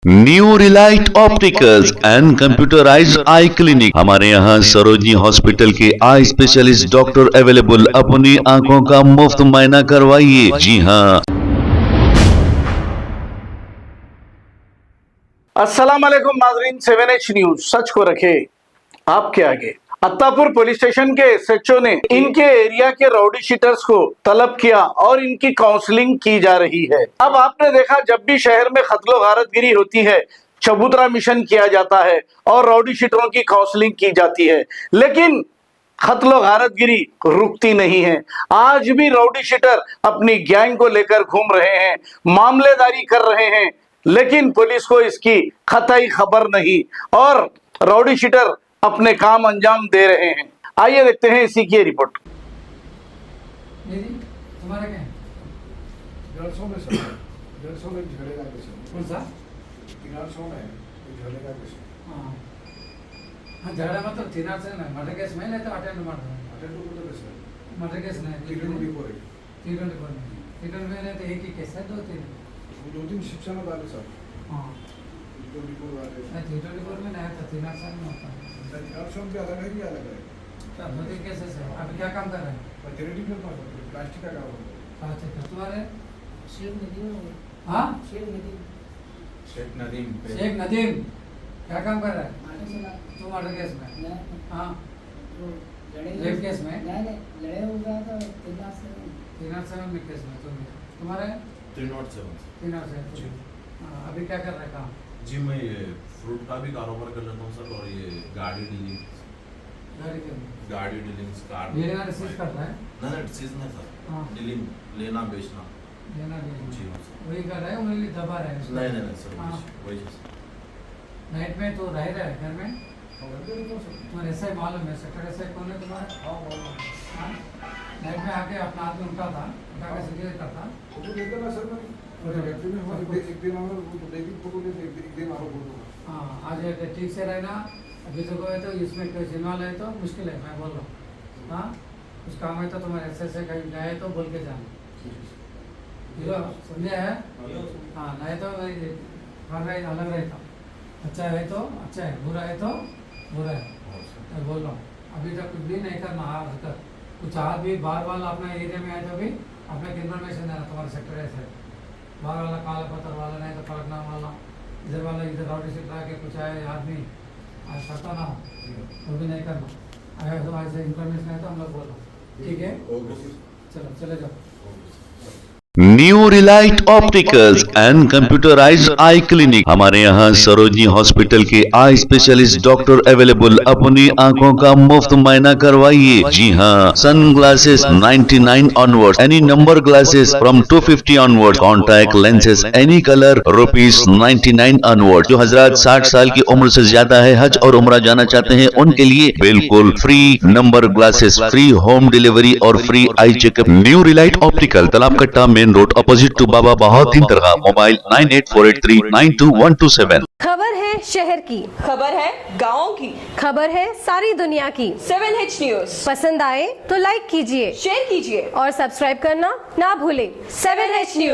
New Relight opticals and computerised I clinic. हमारे यहाँ Sarojini hospital के आई स्पेशलिस्ट डॉक्टर अवेलेबल। अपनी आंखों का मुफ्त मुआयना करवाइए। जी हाँ। अस्सलाम वालेकुम नाजरीन, 7H न्यूज सच को रखे आपके आगे। अत्तापुर पुलिस स्टेशन के एसएचओ ने इनके एरिया के राउडी शीटर्स को तलब किया और इनकी काउंसलिंग की जा रही है। अब आपने देखा, जब भी शहर में कत्लो गारतगिरी होती है, चबूतरा मिशन किया जाता है और राउडी शीटरों की काउंसलिंग की जाती है, लेकिन कत्लो गारतगिरी रुकती नहीं है। आज भी राउडी शीटर अपनी गैंग को लेकर घूम रहे हैं, मामलेदारी कर रहे हैं, लेकिन पुलिस को इसकी कतई खबर नहीं और राउडी शीटर अपने काम अंजाम दे रहे हैं। आइए देखते हैं इसी की रिपोर्ट। तुम्हारा क्या है? 150 में सर, 150 में झड़ेगा कैसे? कौन सा? 300 में झड़ेगा कैसे? हाँ, झगड़ा मतलब 300 में मर्डर केस में नहीं तो अटेंड कैसे? मर्डर केस नहीं, 324 324 में नहीं तो एक ही केस है, 2-3 शिक्षा में डाले सर। हाँ 324 वाले 324 में नहीं था, 300 में होता है। 300 भी अलग है कि अलग है? तो 2-3 केसेस है। अभी क्या काम कर रहे हैं? थेरेटिकल प्लास्टिक का काम है। अच्छा, तुम्हारे? शेख नदीम। हाँ, शेख नदीम शेख नदीम क्या काम कर रहा है? मार्डर से तुम मर्डर केस में? नहीं, हाँ, वो लड़े रेप केस में? नहीं, लड़े हुआ था 307 में केस में तुम्हारे? 307। 307। अभी क्या कर रहा है काम? जी मैं ये फ्रूट का भी कारोबार कर लेता हूँ सर, और ये गाड़ी डीलिंग कार ये रिसीव करता है? ना चीज नहीं सर, हाँ। डीलिंग लेना बेचना। लेना बेचना। जी हाँ सर। वही कर रहा है, वही दबा रहा है उसको? नहीं सर, हाँ। वही सर। नाइट में तो रह रहा है घर में? तो तुम्हारे ऐसा ही मालूम है? सेक्टर ऐसा कौन है तुम्हारा? हाँ? नाइट में आके अपना आदमी उठा के सीधे करता? फोटो देते ना सर, मैं व्यक्ति में हमारे एक दिन और वो देखी फोटो ले एक दिन और फोटो। हाँ, आज ठीक से रहना। अभी तो कोई तो इसमें कोई इन्वॉल्व है तो मुश्किल है, मैं बोल रहा हूँ। हाँ, कुछ काम है तो तुम्हारे ऐसे कहीं गए तो बोल के जाना। हीरो समझे है? हाँ, नहीं तो वही हर अलग रहता। अच्छा है तो अच्छा है, बुरा है तो बुरा है, मैं बोल रहा हूँ। अभी तक कुछ भी नहीं करना। आज तक कुछ आज भी बाहर वाला अपना एरिया में आए तो भी अपने इन्फॉर्मेशन देना। तुम्हारे सेक्टर ऐसे बाहर वाला काला पत्थर वाला नहीं तो पड़कना वाला, इधर वाला इधर राउडी से ला के कुछ आए आदमी आज करता ना हो वो भी नहीं करना। आया तो ऐसे इन्फॉर्मेशन है तो हम लोग बोल रहा हूँ, ठीक है? चलो चले जाओ। New Relight opticals and computerised I clinic. हमारे यहाँ सरोजनी हॉस्पिटल के आई स्पेशलिस्ट डॉक्टर अवेलेबल। अपनी आंखों का मुफ्त मुआयना करवाइए। जी हाँ। Sunglasses 99 onward, any number glasses from 250 onward, contact lenses any colour ₹99 onward. जो हजरात 60 साल की उम्र से ज्यादा है, हज और उम्रा जाना चाहते हैं, उनके लिए बिल्कुल free number glasses, free home delivery और free eye checkup. New relight optical, Talab Katta, main road, opposite to Baba Bahauddin दरगाह। मोबाइल 9848392127। खबर है शहर की, खबर है गाँव की, खबर है सारी दुनिया की। 7H न्यूज पसंद आए तो लाइक कीजिए, शेयर कीजिए और सब्सक्राइब करना ना भूलें। 7H news.